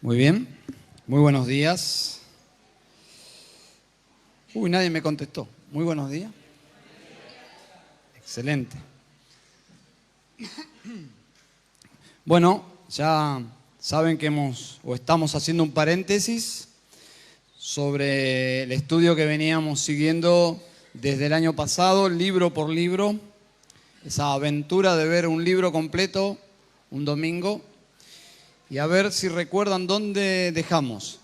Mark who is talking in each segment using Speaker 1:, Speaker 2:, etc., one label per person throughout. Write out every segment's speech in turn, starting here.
Speaker 1: Muy bien, muy buenos días. Nadie me contestó. Muy buenos días. Excelente. Bueno, ya saben que estamos haciendo un paréntesis sobre el estudio que veníamos siguiendo desde el año pasado, libro por libro, esa aventura de ver un libro completo un domingo. Y a ver si recuerdan dónde dejamos.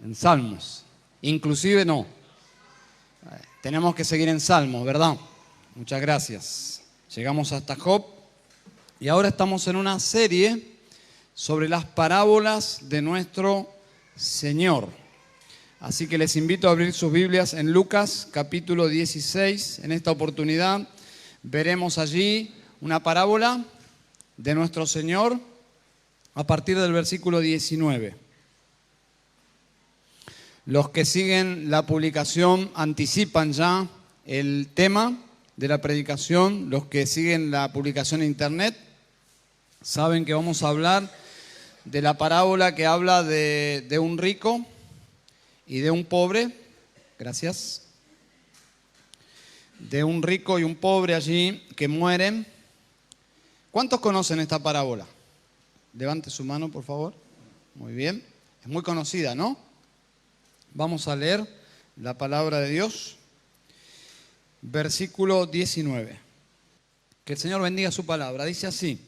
Speaker 1: En Salmos. Inclusive no. Tenemos que seguir en Salmos, ¿verdad? Muchas gracias. Llegamos hasta Job. Y ahora estamos en una serie sobre las parábolas de nuestro Señor. Así que les invito a abrir sus Biblias en Lucas capítulo 16. En esta oportunidad veremos allí una parábola de nuestro Señor a partir del versículo 19. Los que siguen la publicación anticipan ya el tema de la predicación. Los que siguen la publicación en internet saben que vamos a hablar de la parábola que habla de un rico y de un pobre. Gracias. De un rico y un pobre allí que mueren. ¿Cuántos conocen esta parábola? Levante su mano, por favor. Muy bien. Es muy conocida, ¿no? Vamos a leer la palabra de Dios. Versículo 19. Que el Señor bendiga su palabra. Dice así.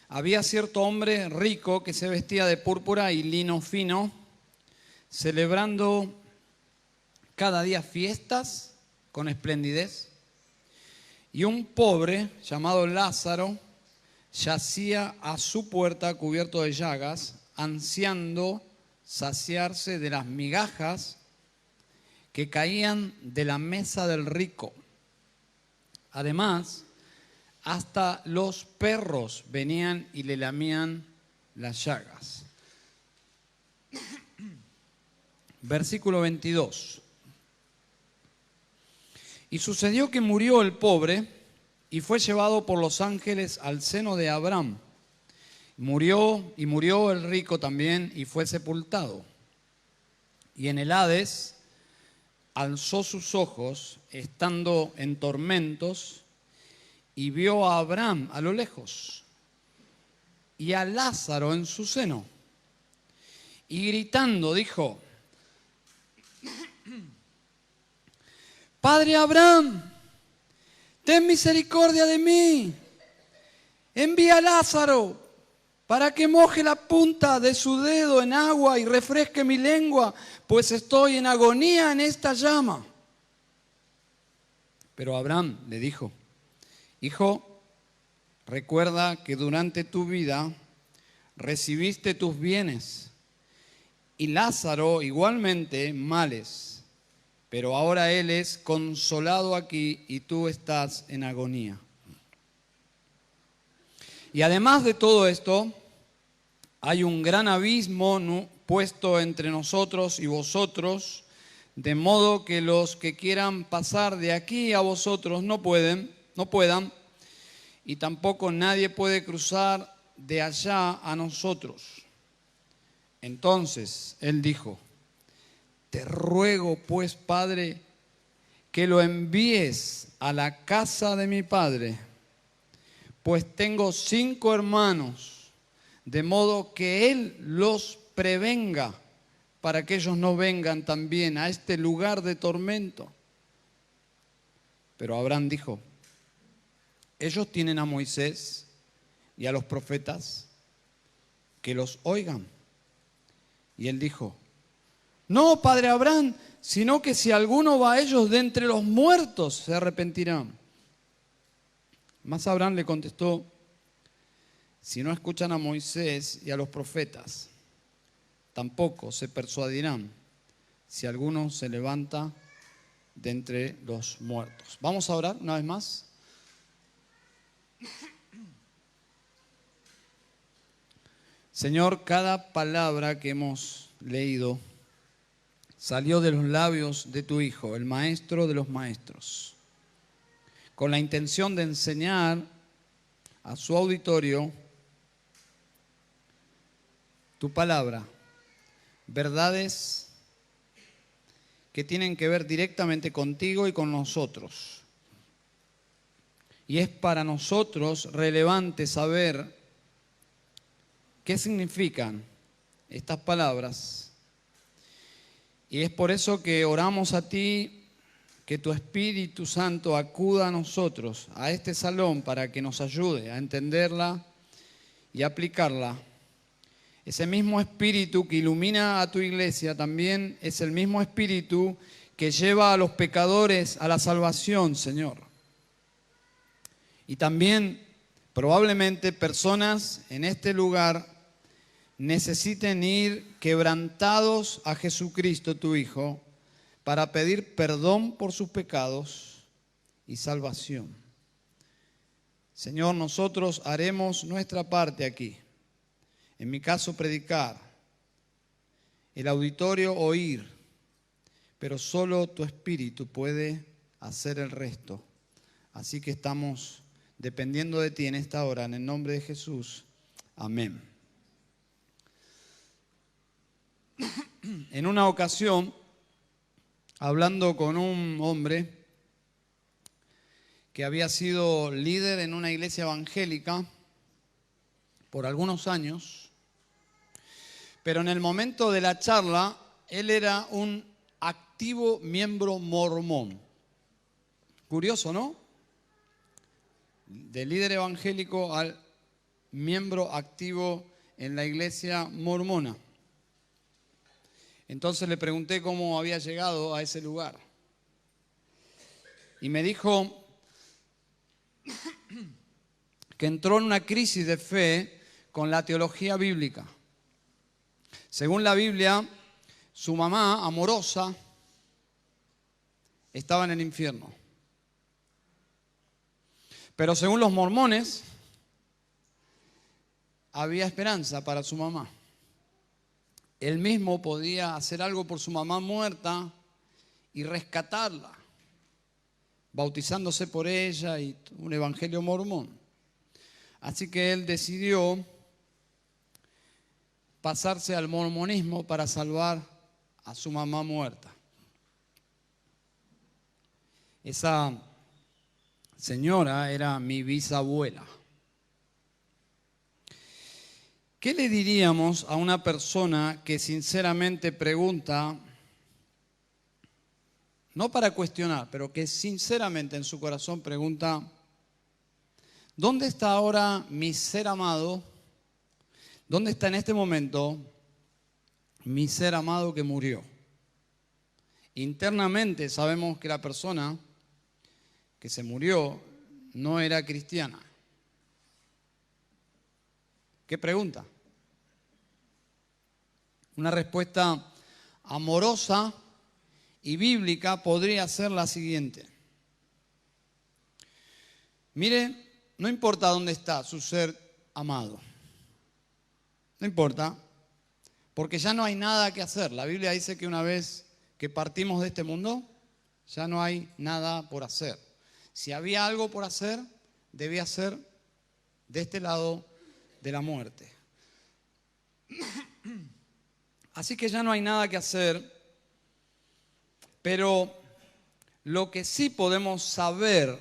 Speaker 1: Había cierto hombre rico que se vestía de púrpura y lino fino, celebrando cada día fiestas con esplendidez. Y un pobre llamado Lázaro yacía a su puerta cubierto de llagas, ansiando saciarse de las migajas que caían de la mesa del rico. Además, hasta los perros venían y le lamían las llagas. Versículo 22. Y sucedió que murió el pobre y fue llevado por los ángeles al seno de Abraham. Murió el rico también y fue sepultado. Y en el Hades alzó sus ojos, estando en tormentos, y vio a Abraham a lo lejos y a Lázaro en su seno. Y gritando dijo: Padre Abraham, ten misericordia de mí. Envía a Lázaro para que moje la punta de su dedo en agua y refresque mi lengua, pues estoy en agonía en esta llama. Pero Abraham le dijo: Hijo, recuerda que durante tu vida recibiste tus bienes y Lázaro igualmente males, pero ahora él es consolado aquí y tú estás en agonía. Y además de todo esto, hay un gran abismo puesto entre nosotros y vosotros, de modo que los que quieran pasar de aquí a vosotros no puedan, y tampoco nadie puede cruzar de allá a nosotros. Entonces él dijo: Te ruego pues, Padre, que lo envíes a la casa de mi padre, pues tengo 5 hermanos, de modo que él los prevenga para que ellos no vengan también a este lugar de tormento. Pero Abraham dijo: Ellos tienen a Moisés y a los profetas, que los oigan. Y él dijo: No, padre Abraham, sino que si alguno va a ellos de entre los muertos, se arrepentirán. Mas Abraham le contestó: Si no escuchan a Moisés y a los profetas, tampoco se persuadirán si alguno se levanta de entre los muertos. Vamos a orar una vez más. Señor, cada palabra que hemos leído salió de los labios de tu Hijo, el Maestro de los Maestros, con la intención de enseñar a su auditorio tu palabra, verdades que tienen que ver directamente contigo y con nosotros. Y es para nosotros relevante saber qué significan estas palabras. Y es por eso que oramos a ti, que tu Espíritu Santo acuda a nosotros, a este salón, para que nos ayude a entenderla y aplicarla. Ese mismo Espíritu que ilumina a tu iglesia también es el mismo Espíritu que lleva a los pecadores a la salvación, Señor. Y también probablemente personas en este lugar necesiten ir quebrantados a Jesucristo, tu Hijo, para pedir perdón por sus pecados y salvación. Señor, nosotros haremos nuestra parte aquí. En mi caso, predicar. El auditorio, oír. Pero solo tu Espíritu puede hacer el resto. Así que estamos dependiendo de ti en esta hora, en el nombre de Jesús. Amén. En una ocasión, hablando con un hombre que había sido líder en una iglesia evangélica por algunos años, pero en el momento de la charla, él era un activo miembro mormón. Curioso, ¿no? De líder evangélico al miembro activo en la iglesia mormona. Entonces le pregunté cómo había llegado a ese lugar. Y me dijo que entró en una crisis de fe con la teología bíblica. Según la Biblia, su mamá, amorosa, estaba en el infierno. Pero según los mormones, había esperanza para su mamá. Él mismo podía hacer algo por su mamá muerta y rescatarla, bautizándose por ella y un evangelio mormón. Así que él decidió pasarse al mormonismo para salvar a su mamá muerta. Esa señora era mi bisabuela. ¿Qué le diríamos a una persona que sinceramente pregunta, no para cuestionar, pero que sinceramente en su corazón pregunta, ¿dónde está ahora mi ser amado? ¿Dónde está en este momento mi ser amado que murió? Internamente sabemos que la persona que se murió no era cristiana. ¿Qué pregunta? Una respuesta amorosa y bíblica podría ser la siguiente. Mire, no importa dónde está su ser amado. No importa, porque ya no hay nada que hacer. La Biblia dice que una vez que partimos de este mundo, ya no hay nada por hacer. Si había algo por hacer, debía ser de este lado de la muerte. Así que ya no hay nada que hacer, pero lo que sí podemos saber,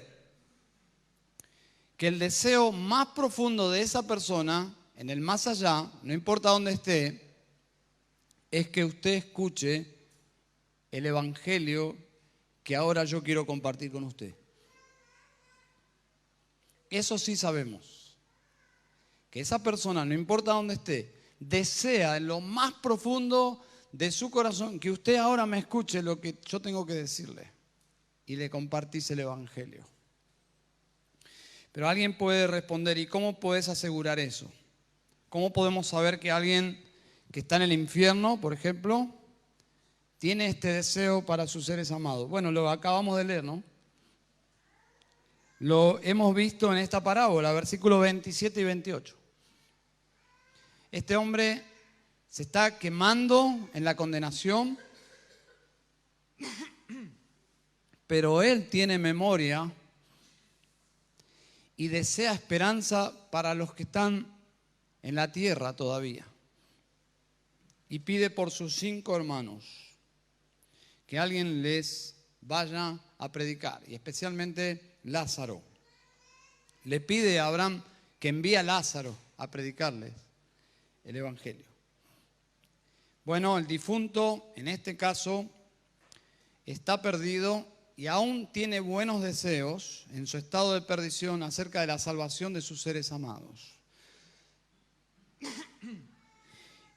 Speaker 1: que el deseo más profundo de esa persona, en el más allá, no importa dónde esté, es que usted escuche el evangelio que ahora yo quiero compartir con usted. Eso sí sabemos, que esa persona, no importa dónde esté, desea en lo más profundo de su corazón que usted ahora me escuche lo que yo tengo que decirle y le compartís el evangelio. Pero alguien puede responder, ¿y cómo puedes asegurar eso? ¿Cómo podemos saber que alguien que está en el infierno, por ejemplo, tiene este deseo para sus seres amados? Bueno, lo acabamos de leer, ¿no? Lo hemos visto en esta parábola, versículos 27 y 28. Este hombre se está quemando en la condenación, pero él tiene memoria y desea esperanza para los que están en la tierra todavía. y pide por sus 5 hermanos que alguien les vaya a predicar, y especialmente Lázaro. Le pide a Abraham que envíe a Lázaro a predicarles el Evangelio. Bueno, el difunto, en este caso, está perdido y aún tiene buenos deseos en su estado de perdición acerca de la salvación de sus seres amados.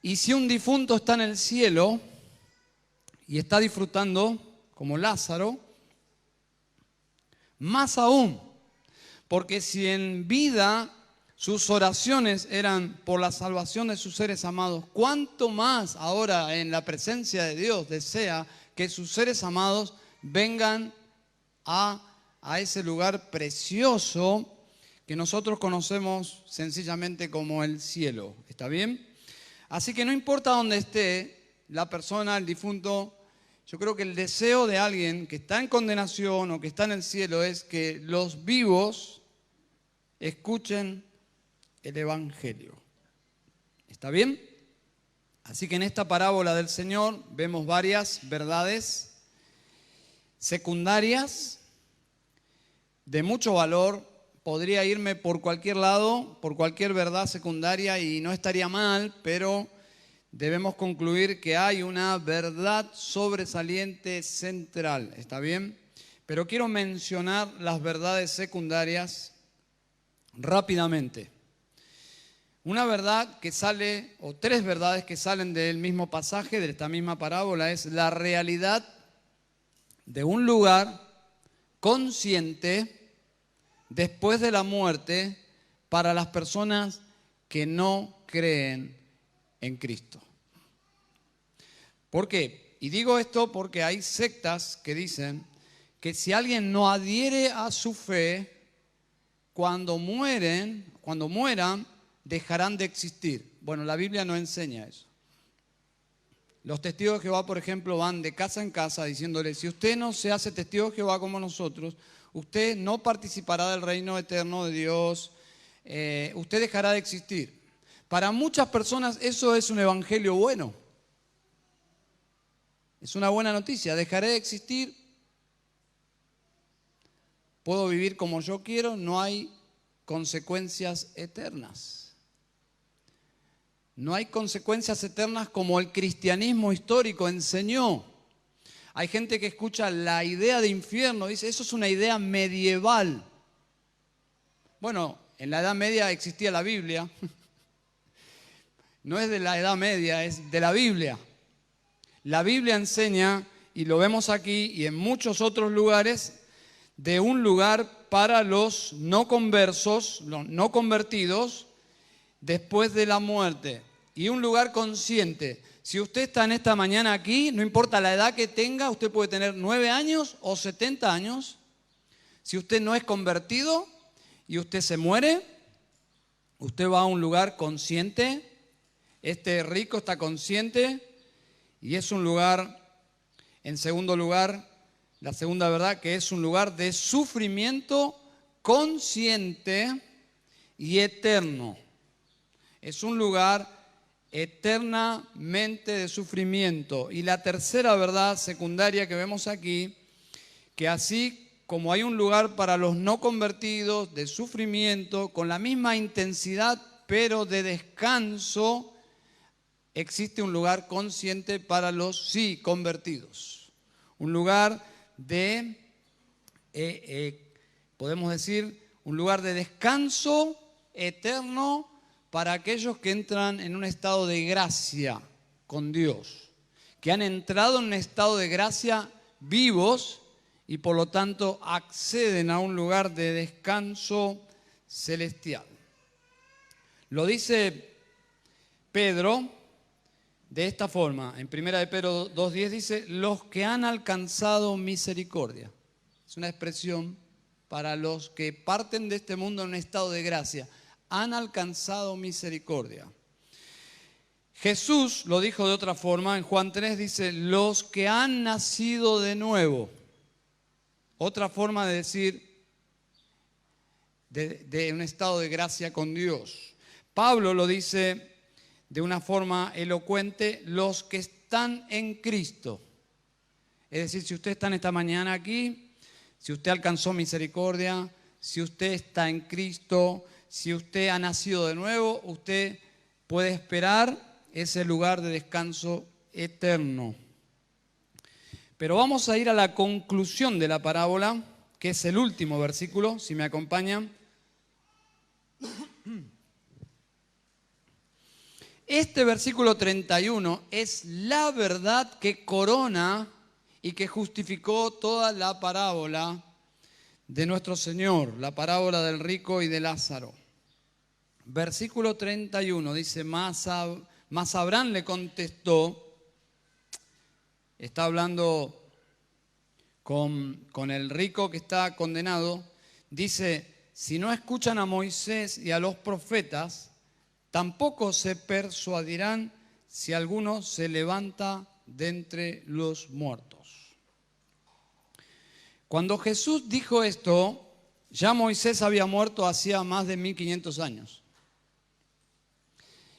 Speaker 1: Y si un difunto está en el cielo y está disfrutando, como Lázaro, más aún, porque si en vida sus oraciones eran por la salvación de sus seres amados, ¿cuánto más ahora en la presencia de Dios desea que sus seres amados vengan a ese lugar precioso que nosotros conocemos sencillamente como el cielo? ¿Está bien? Así que no importa dónde esté la persona, el difunto, yo creo que el deseo de alguien que está en condenación o que está en el cielo es que los vivos escuchen el Evangelio. ¿Está bien? Así que en esta parábola del Señor vemos varias verdades secundarias de mucho valor. Podría irme por cualquier lado, por cualquier verdad secundaria y no estaría mal, pero debemos concluir que hay una verdad sobresaliente central. ¿Está bien? Pero quiero mencionar las verdades secundarias rápidamente. Una verdad que sale, o 3 verdades que salen del mismo pasaje, de esta misma parábola, es la realidad de un lugar consciente después de la muerte para las personas que no creen en Cristo. ¿Por qué? Y digo esto porque hay sectas que dicen que si alguien no adhiere a su fe, cuando mueran, dejarán de existir. Bueno, la Biblia no enseña eso. Los testigos de Jehová, por ejemplo, van de casa en casa diciéndole, si usted no se hace testigo de Jehová como nosotros, usted no participará del reino eterno de Dios, usted dejará de existir. Para muchas personas eso es un evangelio bueno. Es una buena noticia, dejaré de existir, puedo vivir como yo quiero, no hay consecuencias eternas. No hay consecuencias eternas como el cristianismo histórico enseñó. Hay gente que escucha la idea de infierno, dice, eso es una idea medieval. Bueno, en la Edad Media existía la Biblia. No es de la Edad Media, es de la Biblia. La Biblia enseña, y lo vemos aquí y en muchos otros lugares, de un lugar para los no conversos, los no convertidos, después de la muerte. Y un lugar consciente. Si usted está en esta mañana aquí, no importa la edad que tenga, usted puede tener 9 años o 70 años. Si usted no es convertido y usted se muere, usted va a un lugar consciente. Este rico está consciente y es un lugar, en segundo lugar, la segunda verdad, que es un lugar de sufrimiento consciente y eterno. Es un lugar eternamente de sufrimiento. Y la tercera verdad secundaria que vemos aquí, que así como hay un lugar para los no convertidos de sufrimiento, con la misma intensidad pero de descanso, existe un lugar consciente para los sí convertidos. Un lugar de, podemos decir, un lugar de descanso eterno para aquellos que entran en un estado de gracia con Dios, que han entrado en un estado de gracia vivos y por lo tanto acceden a un lugar de descanso celestial. Lo dice Pedro de esta forma, en 1 de Pedro 2:10 dice, los que han alcanzado misericordia. Es una expresión para los que parten de este mundo en un estado de gracia. Han alcanzado misericordia. Jesús lo dijo de otra forma, en Juan 3 dice, los que han nacido de nuevo. Otra forma de decir, de un estado de gracia con Dios. Pablo lo dice de una forma elocuente, los que están en Cristo. Es decir, si usted está en esta mañana aquí, si usted alcanzó misericordia, si usted está en Cristo, si usted ha nacido de nuevo, usted puede esperar ese lugar de descanso eterno. Pero vamos a ir a la conclusión de la parábola, que es el último versículo, si me acompañan. Este versículo 31 es la verdad que corona y que justificó toda la parábola de nuestro Señor, la parábola del rico y de Lázaro. Versículo 31 dice, mas Abraham le contestó, está hablando con el rico que está condenado, dice, si no escuchan a Moisés y a los profetas, tampoco se persuadirán si alguno se levanta de entre los muertos. Cuando Jesús dijo esto, ya Moisés había muerto hacía más de 1500 años.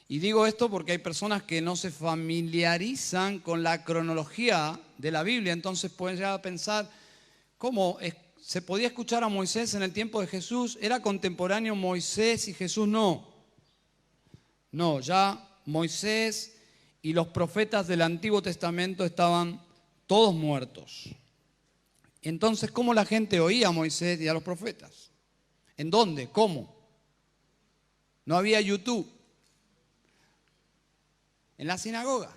Speaker 1: Y digo esto porque hay personas que no se familiarizan con la cronología de la Biblia, entonces pueden llegar a pensar, ¿cómo se podía escuchar a Moisés en el tiempo de Jesús? ¿Era contemporáneo Moisés y Jesús? No, ya Moisés y los profetas del Antiguo Testamento estaban todos muertos. Entonces, ¿cómo la gente oía a Moisés y a los profetas? ¿En dónde? ¿Cómo? No había YouTube. En la sinagoga.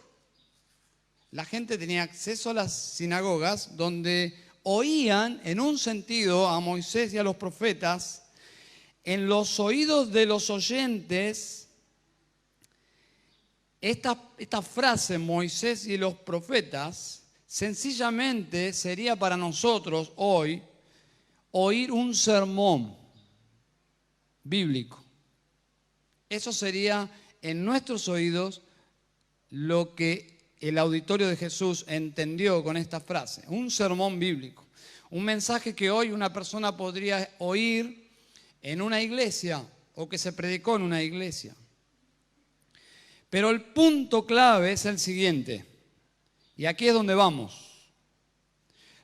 Speaker 1: La gente tenía acceso a las sinagogas donde oían en un sentido a Moisés y a los profetas. En los oídos de los oyentes, esta frase, Moisés y los profetas, sencillamente sería para nosotros hoy oír un sermón bíblico. Eso sería en nuestros oídos lo que el auditorio de Jesús entendió con esta frase, un sermón bíblico. Un mensaje que hoy una persona podría oír en una iglesia o que se predicó en una iglesia. Pero el punto clave es el siguiente, y aquí es donde vamos.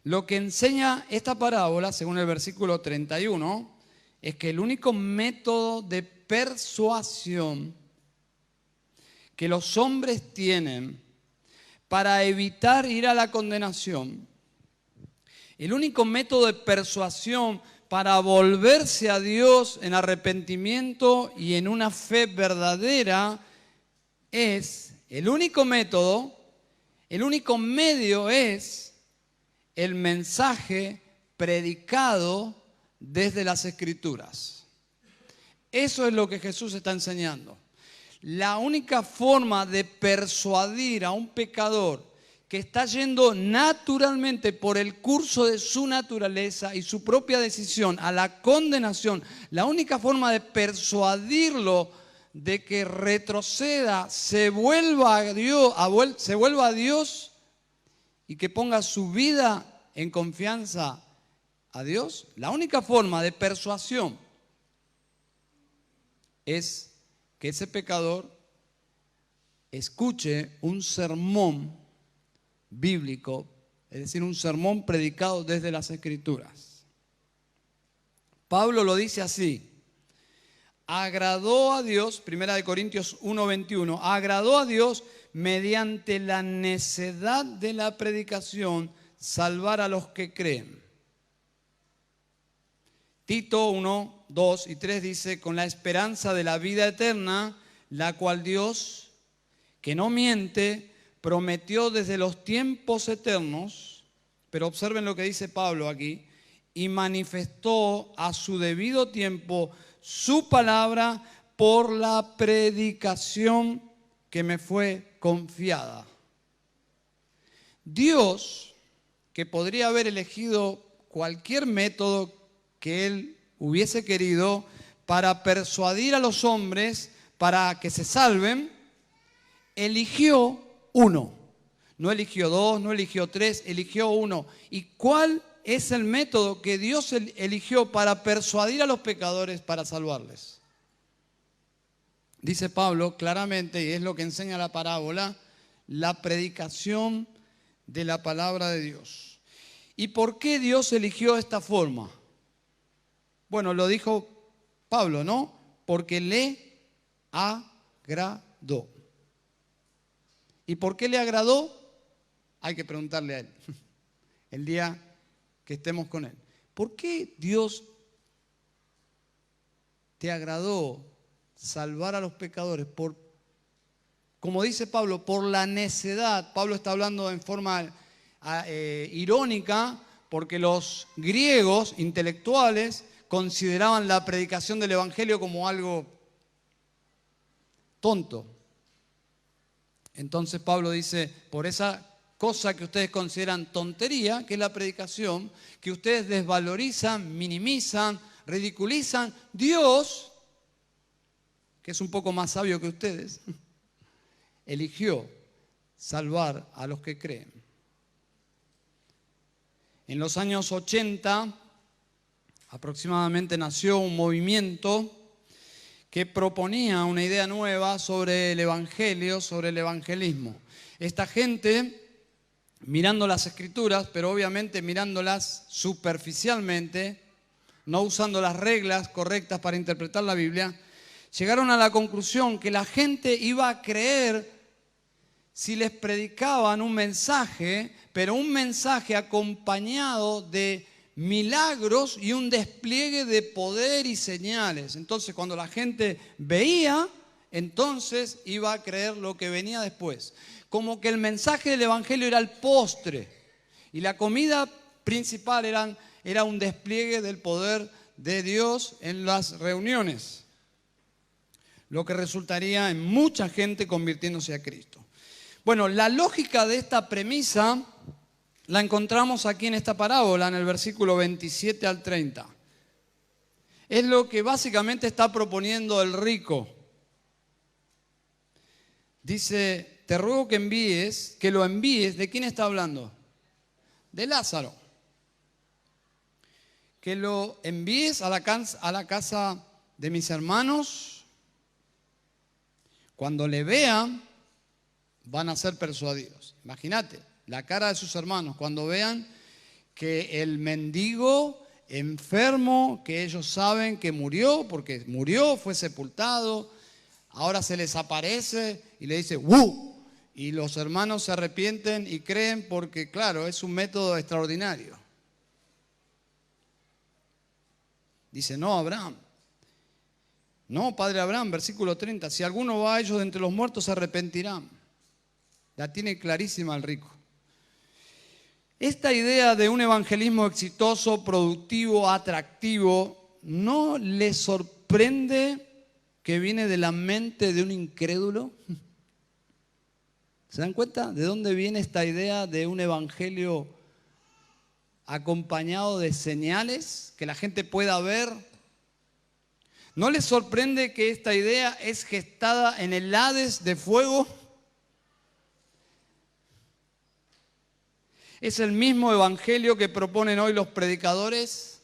Speaker 1: Lo que enseña esta parábola, según el versículo 31, es que el único método de persuasión que los hombres tienen para evitar ir a la condenación, el único método de persuasión para volverse a Dios en arrepentimiento y en una fe verdadera es, el único método, el único medio es el mensaje predicado desde las Escrituras. Eso es lo que Jesús está enseñando. La única forma de persuadir a un pecador que está yendo naturalmente por el curso de su naturaleza y su propia decisión a la condenación, la única forma de persuadirlo de que retroceda, se vuelva a Dios y que ponga su vida en confianza a Dios, la única forma de persuasión es que ese pecador escuche un sermón bíblico, es decir, un sermón predicado desde las Escrituras. Pablo lo dice así: agradó a Dios, 1 Corintios 1:21, agradó a Dios mediante la necedad de la predicación salvar a los que creen. Tito 1, 2 y 3 dice, con la esperanza de la vida eterna, la cual Dios, que no miente, prometió desde los tiempos eternos, pero observen lo que dice Pablo aquí, y manifestó a su debido tiempo su palabra por la predicación que me fue confiada. Dios, que podría haber elegido cualquier método que Él hubiese querido para persuadir a los hombres para que se salven, eligió uno. No eligió dos, no eligió tres, eligió uno. ¿Y cuál es el método que Dios eligió para persuadir a los pecadores para salvarles? dice Pablo claramente, y es lo que enseña la parábola, la predicación de la palabra de Dios. ¿Y por qué Dios eligió esta forma? Bueno, lo dijo Pablo, ¿no? Porque le agradó. ¿Y por qué le agradó? Hay que preguntarle a él, el día que estemos con él. ¿Por qué Dios te agradó salvar a los pecadores? Como dice Pablo, por la necedad. Pablo está hablando en forma irónica, porque los griegos intelectuales consideraban la predicación del Evangelio como algo tonto. Entonces Pablo dice, por esa cosa que ustedes consideran tontería, que es la predicación, que ustedes desvalorizan, minimizan, ridiculizan, Dios, que es un poco más sabio que ustedes, eligió salvar a los que creen. En los años 80, aproximadamente, nació un movimiento que proponía una idea nueva sobre el Evangelio, sobre el evangelismo. Esta gente, mirando las Escrituras, pero obviamente mirándolas superficialmente, no usando las reglas correctas para interpretar la Biblia, llegaron a la conclusión que la gente iba a creer si les predicaban un mensaje, pero un mensaje acompañado de milagros y un despliegue de poder y señales. Entonces, cuando la gente veía, entonces iba a creer lo que venía después. Como que el mensaje del Evangelio era el postre y la comida principal era un despliegue del poder de Dios en las reuniones, lo que resultaría en mucha gente convirtiéndose a Cristo. Bueno, la lógica de esta premisa la encontramos aquí en esta parábola, en el versículo 27 al 30. Es lo que básicamente está proponiendo el rico. Dice, te ruego que lo envíes. ¿De quién está hablando? De Lázaro. Que lo envíes a la casa de mis hermanos. Cuando le vean, van a ser persuadidos. Imagínate la cara de sus hermanos cuando vean que el mendigo enfermo, que ellos saben que murió, porque murió, fue sepultado, ahora se les aparece y le dice ¡wuh! Y los hermanos se arrepienten y creen porque, claro, es un método extraordinario. Dice, no, Abraham. No, padre Abraham, versículo 30, si alguno va a ellos de entre los muertos se arrepentirán. La tiene clarísima el rico. Esta idea de un evangelismo exitoso, productivo, atractivo, ¿no le sorprende que viene de la mente de un incrédulo? ¿Se dan cuenta de dónde viene esta idea de un evangelio acompañado de señales que la gente pueda ver? ¿No les sorprende que esta idea es gestada en el Hades de fuego? Es el mismo evangelio que proponen hoy los predicadores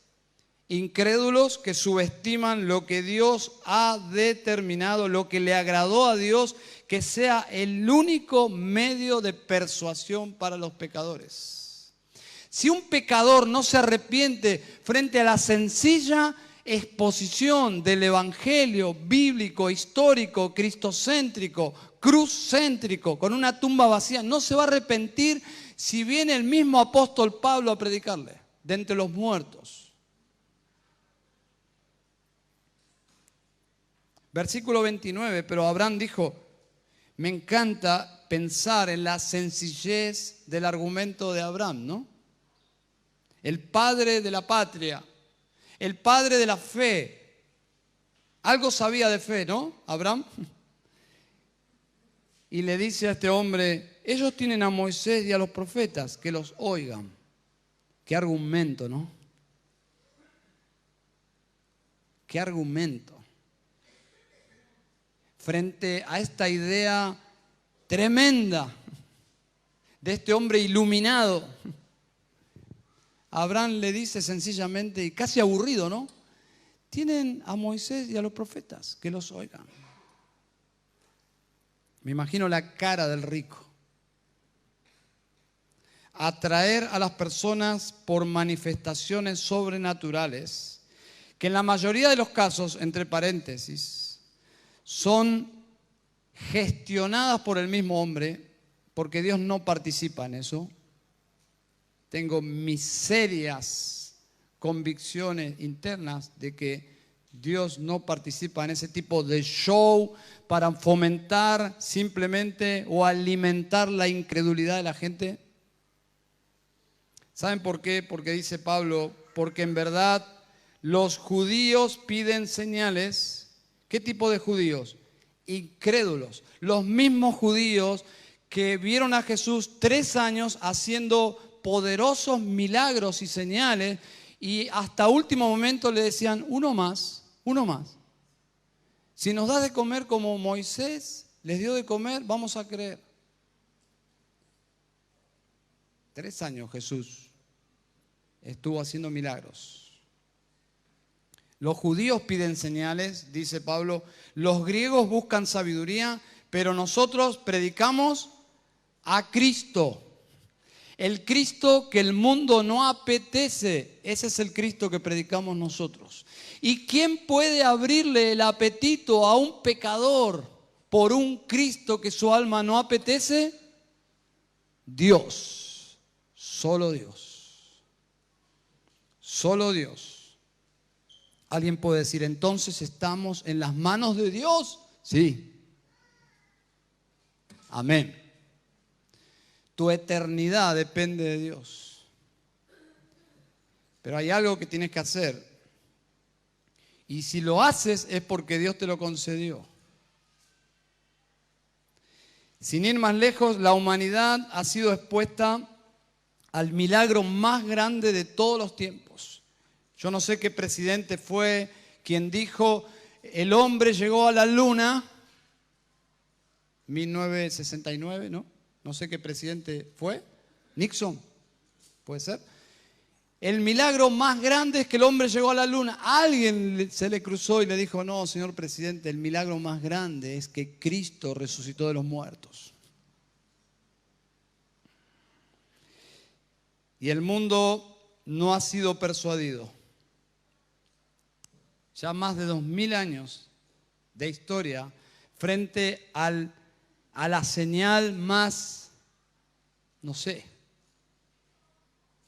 Speaker 1: incrédulos que subestiman lo que Dios ha determinado, lo que le agradó a Dios, que sea el único medio de persuasión para los pecadores. Si un pecador no se arrepiente frente a la sencilla exposición del evangelio bíblico, histórico, cristocéntrico, cruzcéntrico, con una tumba vacía, no se va a arrepentir si viene el mismo apóstol Pablo a predicarle de entre los muertos. Versículo 29, pero Abraham dijo, me encanta pensar en la sencillez del argumento de Abraham, ¿no? El padre de la patria, el padre de la fe. Algo sabía de fe, ¿no? Abraham. Y le dice a este hombre, ellos tienen a Moisés y a los profetas, que los oigan. Qué argumento, ¿no? Qué argumento. Frente a esta idea tremenda de este hombre iluminado, Abraham le dice sencillamente, y casi aburrido, ¿no? Tienen a Moisés y a los profetas, que los oigan. Me imagino la cara del rico. Atraer a las personas por manifestaciones sobrenaturales, que en la mayoría de los casos, entre paréntesis, son gestionadas por el mismo hombre, porque Dios no participa en eso. Tengo mis serias convicciones internas de que Dios no participa en ese tipo de show para fomentar simplemente o alimentar la incredulidad de la gente. ¿Saben por qué? Porque dice Pablo, porque en verdad los judíos piden señales. ¿Qué tipo de judíos? Incrédulos. Los mismos judíos que vieron a Jesús 3 años haciendo poderosos milagros y señales y hasta último momento le decían, uno más. Si nos das de comer como Moisés les dio de comer, vamos a creer. 3 años Jesús estuvo haciendo milagros. Los judíos piden señales, dice Pablo. Los griegos buscan sabiduría, pero nosotros predicamos a Cristo. El Cristo que el mundo no apetece. Ese es el Cristo que predicamos nosotros. ¿Y quién puede abrirle el apetito a un pecador por un Cristo que su alma no apetece? Dios. Solo Dios. Solo Dios. ¿Alguien puede decir, entonces estamos en las manos de Dios? Sí. Amén. Tu eternidad depende de Dios. Pero hay algo que tienes que hacer. Y si lo haces es porque Dios te lo concedió. Sin ir más lejos, la humanidad ha sido expuesta al milagro más grande de todos los tiempos. Yo no sé qué presidente fue quien dijo, el hombre llegó a la luna, 1969, ¿no? No sé qué presidente fue, Nixon, ¿puede ser? El milagro más grande es que el hombre llegó a la luna. A alguien se le cruzó y le dijo, no, señor presidente, el milagro más grande es que Cristo resucitó de los muertos. Y el mundo no ha sido persuadido. Ya más de 2000 años de historia frente a la señal más, no sé,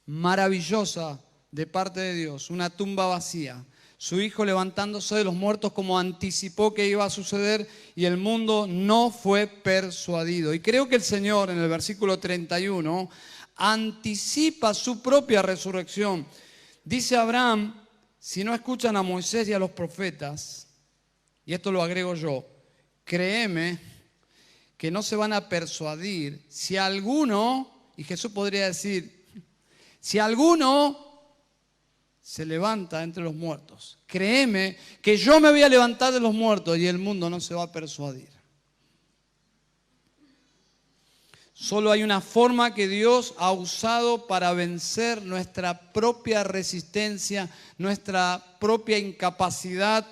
Speaker 1: maravillosa de parte de Dios, una tumba vacía, su Hijo levantándose de los muertos como anticipó que iba a suceder y el mundo no fue persuadido. Y creo que el Señor en el versículo 31 anticipa su propia resurrección. Dice Abraham, si no escuchan a Moisés y a los profetas, y esto lo agrego yo, créeme que no se van a persuadir si alguno, y Jesús podría decir, si alguno se levanta entre los muertos, créeme que yo me voy a levantar de los muertos y el mundo no se va a persuadir. Solo hay una forma que Dios ha usado para vencer nuestra propia resistencia, nuestra propia incapacidad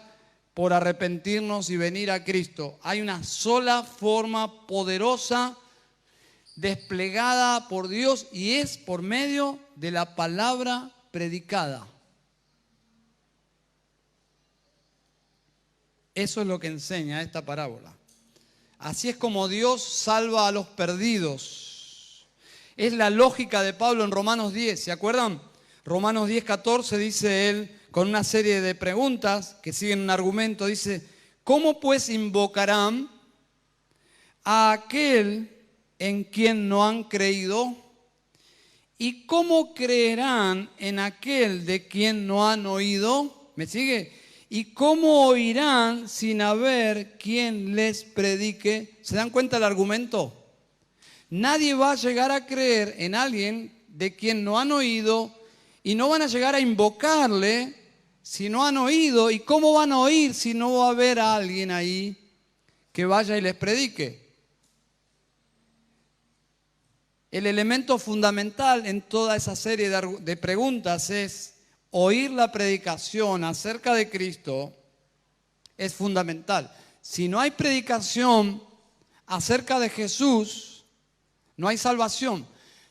Speaker 1: por arrepentirnos y venir a Cristo. Hay una sola forma poderosa desplegada por Dios y es por medio de la palabra predicada. Eso es lo que enseña esta parábola. Así es como Dios salva a los perdidos. Es la lógica de Pablo en Romanos 10, ¿se acuerdan? Romanos 10:14 dice él, con una serie de preguntas que siguen un argumento, dice, ¿cómo pues invocarán a aquel en quien no han creído? ¿Y cómo creerán en aquel de quien no han oído? ¿Me sigue? ¿Y cómo oirán sin haber quien les predique? ¿Se dan cuenta del argumento? Nadie va a llegar a creer en alguien de quien no han oído y no van a llegar a invocarle si no han oído. ¿Y cómo van a oír si no va a haber a alguien ahí que vaya y les predique? El elemento fundamental en toda esa serie de preguntas es oír la predicación acerca de Cristo es fundamental. Si no hay predicación acerca de Jesús, no hay salvación.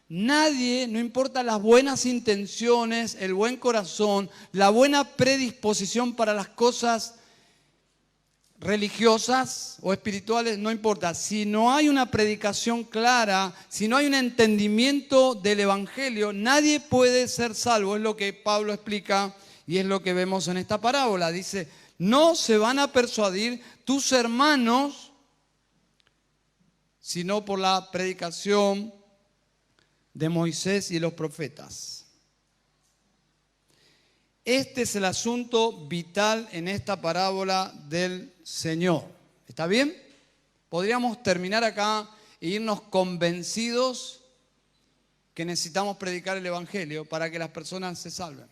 Speaker 1: Nadie, no importa las buenas intenciones, el buen corazón, la buena predisposición para las cosas religiosas o espirituales, no importa. Si no hay una predicación clara, si no hay un entendimiento del Evangelio, nadie puede ser salvo. Es lo que Pablo explica y es lo que vemos en esta parábola. Dice, no se van a persuadir tus hermanos, sino por la predicación de Moisés y los profetas. Este es el asunto vital en esta parábola del Señor. ¿Está bien? Podríamos terminar acá e irnos convencidos que necesitamos predicar el Evangelio para que las personas se salven.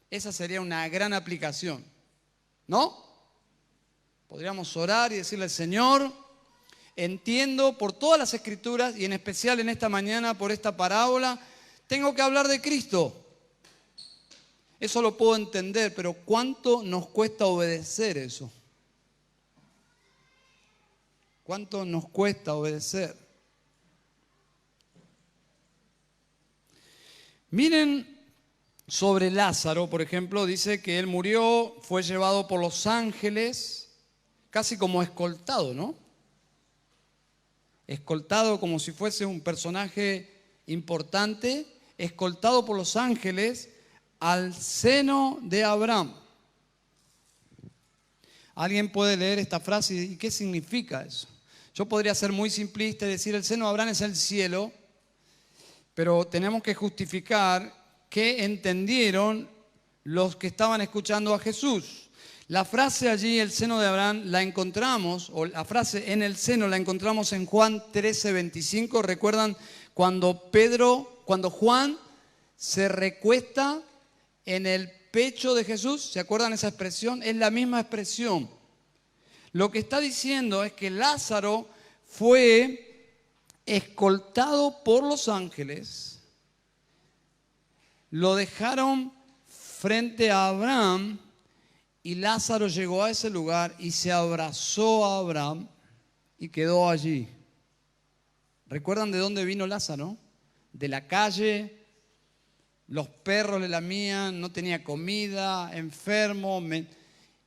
Speaker 1: Esa sería una gran aplicación, ¿no? Podríamos orar y decirle al Señor, entiendo por todas las Escrituras y en especial en esta mañana por esta parábola, tengo que hablar de Cristo. Eso lo puedo entender, pero ¿cuánto nos cuesta obedecer eso? ¿Cuánto nos cuesta obedecer? Miren sobre Lázaro, por ejemplo, dice que él murió, fue llevado por los ángeles, casi como escoltado, ¿no? Escoltado como si fuese un personaje importante, escoltado por los ángeles al seno de Abraham. ¿Alguien puede leer esta frase y qué significa eso? Yo podría ser muy simplista y decir el seno de Abraham es el cielo, pero tenemos que justificar qué entendieron los que estaban escuchando a Jesús. La frase allí, el seno de Abraham, la encontramos, o la frase en el seno la encontramos en Juan 13:25. ¿Recuerdan cuando Juan se recuesta en el pecho de Jesús? ¿Se acuerdan esa expresión? Es la misma expresión. Lo que está diciendo es que Lázaro fue escoltado por los ángeles, lo dejaron frente a Abraham y Lázaro llegó a ese lugar y se abrazó a Abraham y quedó allí. ¿Recuerdan de dónde vino Lázaro? De la calle. Los perros le lamían, no tenía comida, enfermo,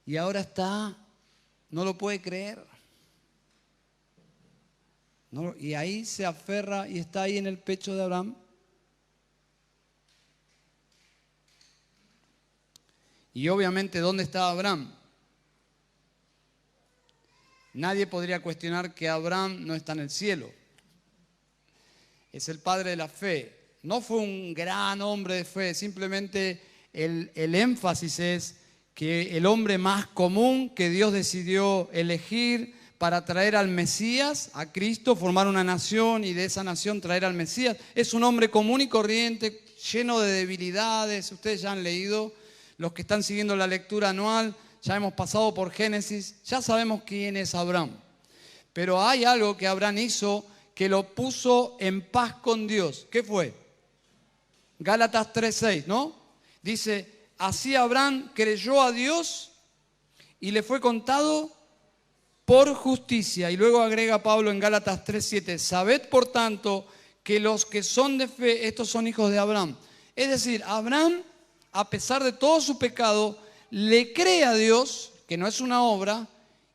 Speaker 1: y ahora está, no lo puede creer. No, y ahí se aferra y está ahí en el pecho de Abraham. Y obviamente, ¿dónde estaba Abraham? Nadie podría cuestionar que Abraham no está en el cielo. Es el padre de la fe. No fue un gran hombre de fe, simplemente el énfasis es que el hombre más común que Dios decidió elegir para traer al Mesías, a Cristo, formar una nación y de esa nación traer al Mesías, es un hombre común y corriente, lleno de debilidades. Ustedes ya han leído, los que están siguiendo la lectura anual, ya hemos pasado por Génesis, ya sabemos quién es Abraham. Pero hay algo que Abraham hizo que lo puso en paz con Dios. ¿Qué fue? Gálatas 3:6, ¿no? Dice, así Abraham creyó a Dios y le fue contado por justicia. Y luego agrega Pablo en Gálatas 3:7, sabed por tanto que los que son de fe, estos son hijos de Abraham. Es decir, Abraham, a pesar de todo su pecado, le cree a Dios, que no es una obra,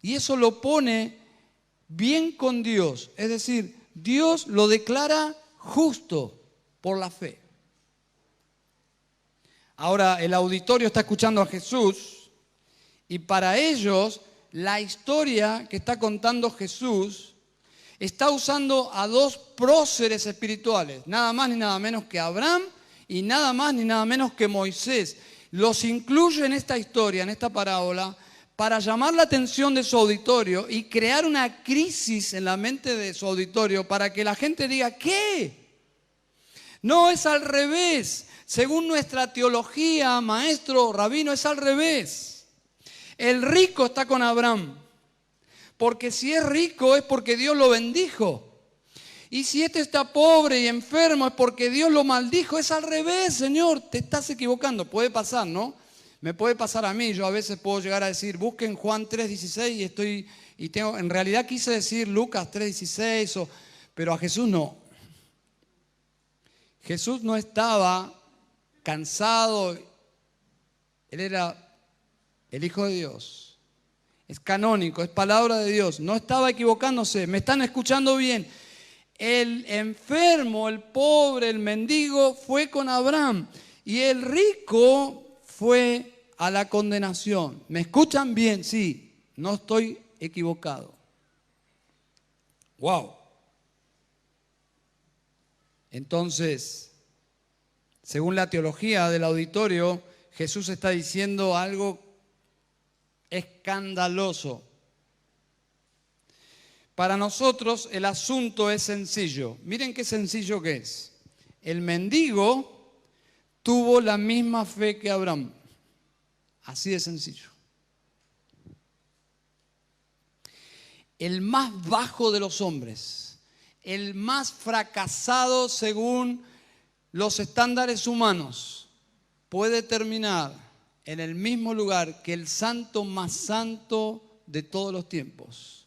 Speaker 1: y eso lo pone bien con Dios. Es decir, Dios lo declara justo por la fe. Ahora el auditorio está escuchando a Jesús y para ellos la historia que está contando Jesús está usando a dos próceres espirituales, nada más ni nada menos que Abraham y nada más ni nada menos que Moisés. Los incluye en esta historia, en esta parábola, para llamar la atención de su auditorio y crear una crisis en la mente de su auditorio para que la gente diga, ¿qué? No, es al revés. Según nuestra teología, maestro, rabino, es al revés. El rico está con Abraham, porque si es rico es porque Dios lo bendijo. Y si este está pobre y enfermo es porque Dios lo maldijo. Es al revés, Señor, te estás equivocando. Puede pasar, ¿no? Me puede pasar a mí, yo a veces puedo llegar a decir, busquen Juan 3:16 en realidad quise decir Lucas 3:16, pero a Jesús no. Jesús no estaba cansado, Él era el Hijo de Dios. Es canónico, es palabra de Dios. No estaba equivocándose, me están escuchando bien. El enfermo, el pobre, el mendigo fue con Abraham y el rico fue a la condenación. ¿Me escuchan bien? Sí, no estoy equivocado. ¡Wow! Entonces, según la teología del auditorio, Jesús está diciendo algo escandaloso. Para nosotros el asunto es sencillo. Miren qué sencillo que es. El mendigo tuvo la misma fe que Abraham. Así de sencillo. El más bajo de los hombres, el más fracasado según los estándares humanos, puede terminar en el mismo lugar que el santo más santo de todos los tiempos.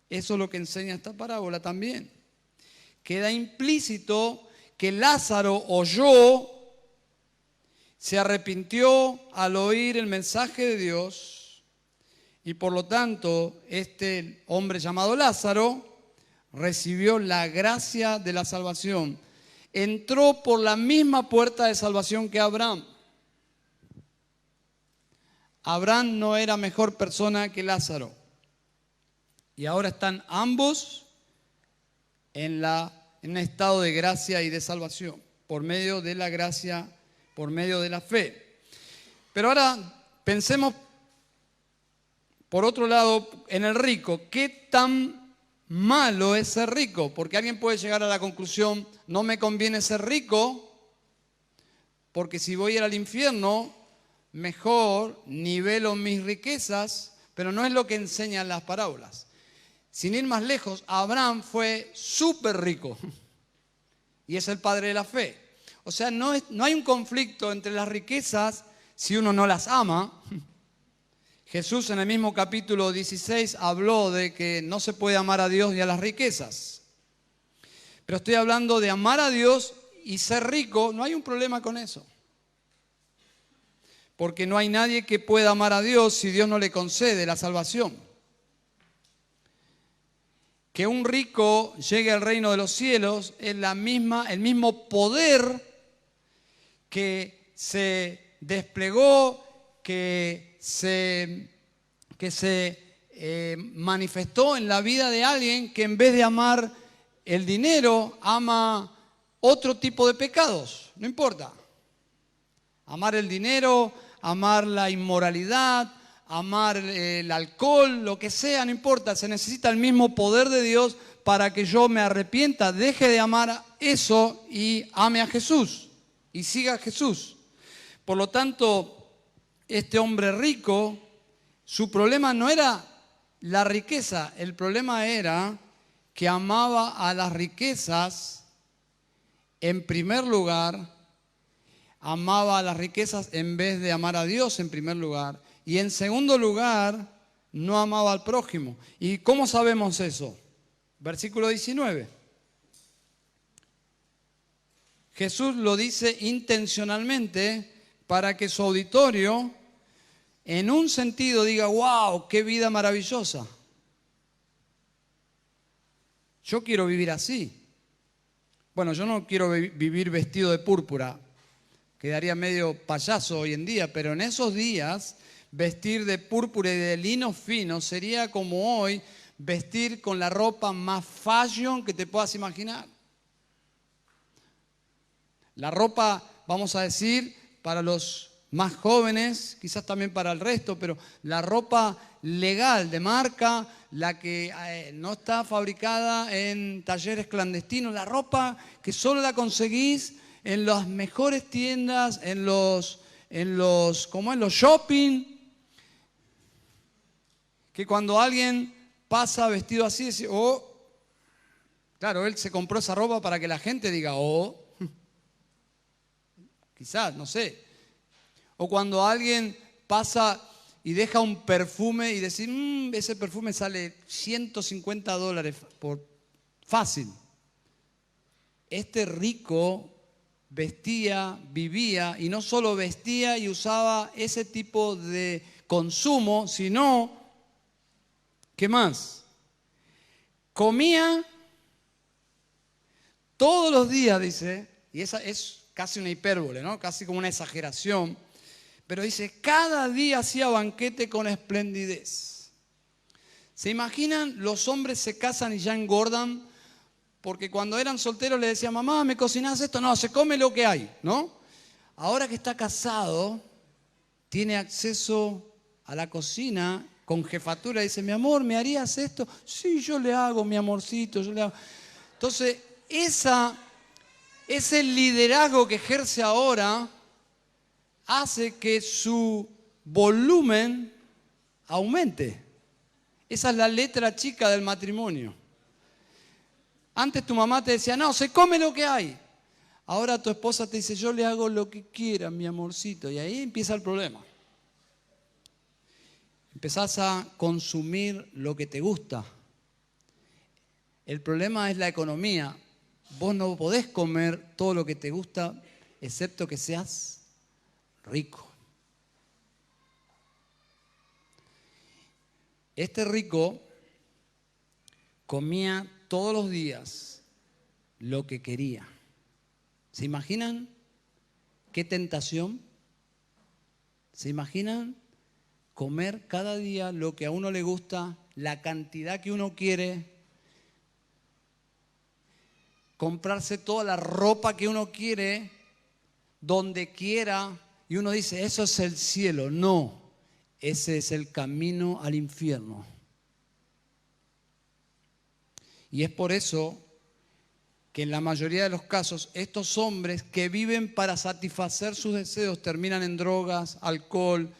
Speaker 1: Eso es lo que enseña esta parábola también. Queda implícito que Lázaro oyó, se arrepintió al oír el mensaje de Dios y por lo tanto este hombre llamado Lázaro recibió la gracia de la salvación. Entró por la misma puerta de salvación que Abraham. Abraham no era mejor persona que Lázaro. Y ahora están ambos en un estado de gracia y de salvación, por medio de la gracia, por medio de la fe. Pero ahora pensemos, por otro lado, en el rico. ¿Qué tan malo es ser rico? Porque alguien puede llegar a la conclusión, no me conviene ser rico, porque si voy a ir al infierno, mejor nivelo mis riquezas, pero no es lo que enseñan las parábolas. Sin ir más lejos, Abraham fue súper rico y es el padre de la fe. O sea, no hay un conflicto entre las riquezas si uno no las ama. Jesús en el mismo capítulo 16 habló de que no se puede amar a Dios y a las riquezas. Pero estoy hablando de amar a Dios y ser rico, no hay un problema con eso. Porque no hay nadie que pueda amar a Dios si Dios no le concede la salvación. Que un rico llegue al reino de los cielos es el mismo poder que se desplegó, que se manifestó en la vida de alguien que en vez de amar el dinero, ama otro tipo de pecados, no importa. Amar el dinero, amar la inmoralidad, amar el alcohol, lo que sea, no importa. Se necesita el mismo poder de Dios para que yo me arrepienta, deje de amar eso y ame a Jesús y siga a Jesús. Por lo tanto, este hombre rico, su problema no era la riqueza, el problema era que amaba a las riquezas en primer lugar, amaba a las riquezas en vez de amar a Dios en primer lugar. Y en segundo lugar, no amaba al prójimo. ¿Y cómo sabemos eso? Versículo 19. Jesús lo dice intencionalmente para que su auditorio, en un sentido, diga, wow, qué vida maravillosa. Yo quiero vivir así. Bueno, yo no quiero vivir vestido de púrpura. Quedaría medio payaso hoy en día, pero en esos días vestir de púrpura y de lino fino sería como hoy vestir con la ropa más fashion que te puedas imaginar. La ropa, vamos a decir, para los más jóvenes, quizás también para el resto, pero la ropa legal de marca, la que no está fabricada en talleres clandestinos, la ropa que solo la conseguís en las mejores tiendas, en los shopping, que cuando alguien pasa vestido así, dice, oh, claro, él se compró esa ropa para que la gente diga, oh, quizás, no sé. O cuando alguien pasa y deja un perfume y decir, ese perfume sale $150 por fácil. Este rico vestía, vivía, y no solo vestía y usaba ese tipo de consumo, sino, ¿qué más? Comía todos los días, dice, y esa es casi una hipérbole, ¿no? Casi como una exageración, pero dice, cada día hacía banquete con esplendidez. ¿Se imaginan? Los hombres se casan y ya engordan, porque cuando eran solteros le decían, mamá, ¿me cocinás esto? No, se come lo que hay, ¿no? Ahora que está casado, tiene acceso a la cocina con jefatura. Dice, mi amor, ¿me harías esto? Sí, yo le hago, mi amorcito, yo le hago. Entonces, ese liderazgo que ejerce ahora hace que su volumen aumente. Esa es la letra chica del matrimonio. Antes tu mamá te decía, no, se come lo que hay. Ahora tu esposa te dice, yo le hago lo que quiera, mi amorcito. Y ahí empieza el problema. Empezás a consumir lo que te gusta. El problema es la economía. Vos no podés comer todo lo que te gusta, excepto que seas rico. Este rico comía todos los días lo que quería. ¿Se imaginan qué tentación? ¿Se imaginan comer cada día lo que a uno le gusta, la cantidad que uno quiere? Comprarse toda la ropa que uno quiere, donde quiera, y uno dice, eso es el cielo. No, ese es el camino al infierno. Y es por eso que en la mayoría de los casos, estos hombres que viven para satisfacer sus deseos terminan en drogas, alcohol,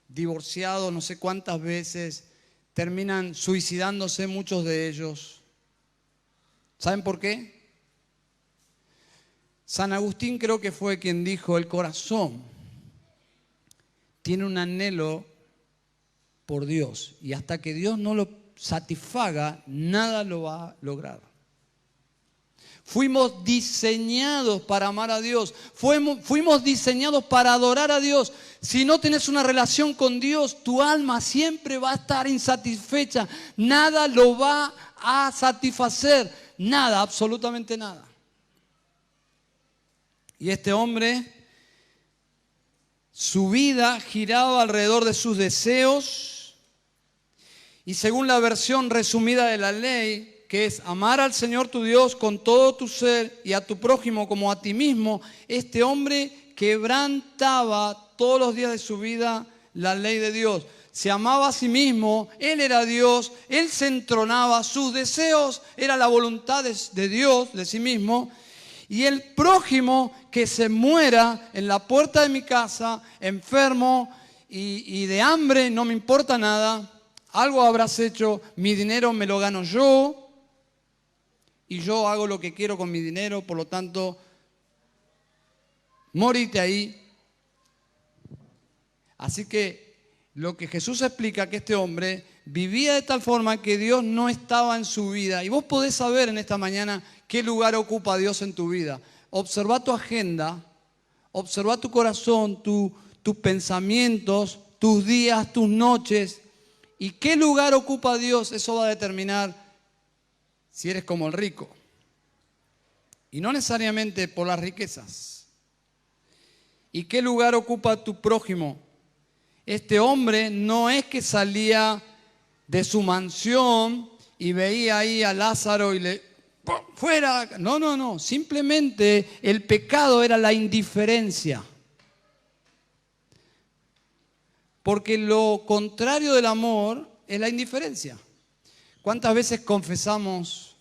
Speaker 1: divorciados no sé cuántas veces, terminan suicidándose muchos de ellos. ¿Saben por qué? San Agustín creo que fue quien dijo, el corazón tiene un anhelo por Dios y hasta que Dios no lo satisfaga, nada lo va a lograr. Fuimos diseñados para amar a Dios, fuimos diseñados para adorar a Dios. Si no tenés una relación con Dios, tu alma siempre va a estar insatisfecha, nada lo va a satisfacer, nada, absolutamente nada. Y este hombre, su vida giraba alrededor de sus deseos y según la versión resumida de la ley, que es amar al Señor tu Dios con todo tu ser y a tu prójimo como a ti mismo, este hombre quebrantaba todos los días de su vida la ley de Dios. Se amaba a sí mismo, Él era Dios, Él se entronaba, sus deseos era la voluntad de Dios, de sí mismo. Y el prójimo que se muera en la puerta de mi casa, enfermo y de hambre, no me importa nada, algo habrás hecho, mi dinero me lo gano yo y yo hago lo que quiero con mi dinero, por lo tanto, morite ahí. Así que lo que Jesús explica que este hombre vivía de tal forma que Dios no estaba en su vida. Y vos podés saber en esta mañana qué lugar ocupa Dios en tu vida. Observa tu agenda, observa tu corazón, tus pensamientos, tus días, tus noches. ¿Y qué lugar ocupa Dios? Eso va a determinar si eres como el rico. Y no necesariamente por las riquezas. ¿Y qué lugar ocupa tu prójimo? Este hombre no es que salía de su mansión y veía ahí a Lázaro y le... ¡fuera! No. Simplemente el pecado era la indiferencia. Porque lo contrario del amor es la indiferencia. ¿Cuántas veces confesamos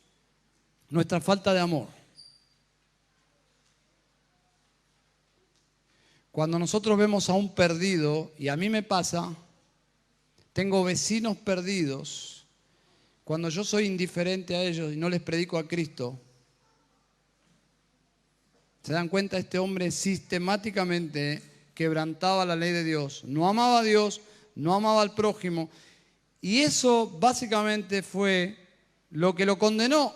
Speaker 1: nuestra falta de amor? Cuando nosotros vemos a un perdido, y a mí me pasa, tengo vecinos perdidos, cuando yo soy indiferente a ellos y no les predico a Cristo, ¿se dan cuenta? Este hombre sistemáticamente quebrantaba la ley de Dios, no amaba a Dios, no amaba al prójimo. Y eso básicamente fue lo que lo condenó.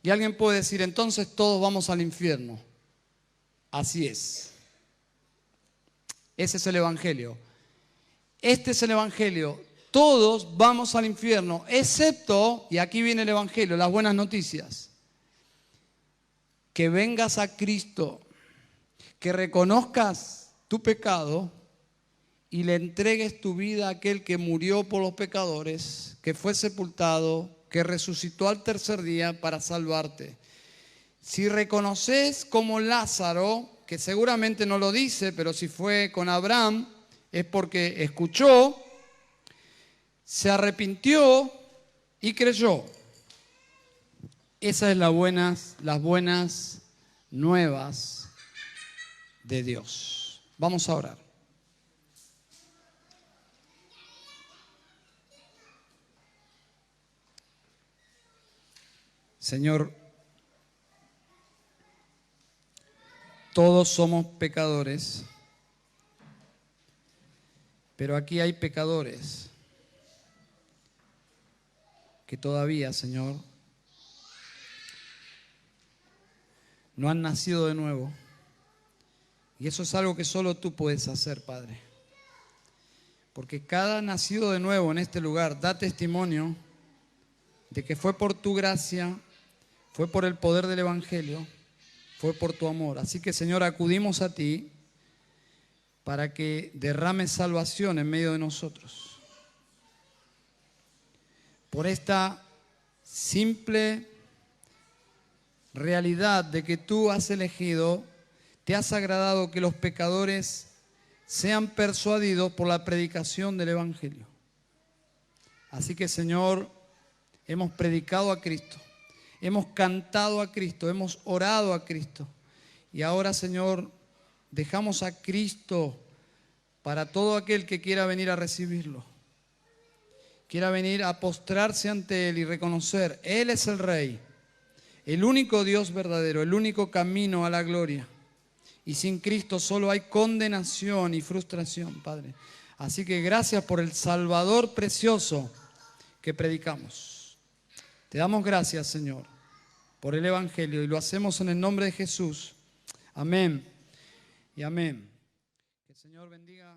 Speaker 1: Y alguien puede decir, entonces todos vamos al infierno. Así es. Ese es el Evangelio. Este es el Evangelio. Todos vamos al infierno, excepto, y aquí viene el Evangelio, las buenas noticias, que vengas a Cristo, que reconozcas tu pecado y le entregues tu vida a aquel que murió por los pecadores, que fue sepultado, que resucitó al tercer día para salvarte. Si reconoces como Lázaro, que seguramente no lo dice, pero si fue con Abraham, es porque escuchó, se arrepintió y creyó. Esas son las buenas nuevas de Dios. Vamos a orar. Señor, todos somos pecadores, pero aquí hay pecadores que todavía, Señor, no han nacido de nuevo. Y eso es algo que solo tú puedes hacer, Padre. Porque cada nacido de nuevo en este lugar da testimonio de que fue por tu gracia, fue por el poder del Evangelio, fue por tu amor. Así que, Señor, acudimos a ti para que derrames salvación en medio de nosotros. Por esta simple realidad de que tú has elegido, te has agradado que los pecadores sean persuadidos por la predicación del Evangelio. Así que, Señor, hemos predicado a Cristo, hemos cantado a Cristo, hemos orado a Cristo. Y ahora, Señor, dejamos a Cristo para todo aquel que quiera venir a recibirlo. Quiera venir a postrarse ante Él y reconocer, Él es el Rey, el único Dios verdadero, el único camino a la gloria. Y sin Cristo solo hay condenación y frustración, Padre. Así que gracias por el Salvador precioso que predicamos. Te damos gracias, Señor, por el Evangelio y lo hacemos en el nombre de Jesús. Amén y amén. Que el Señor bendiga.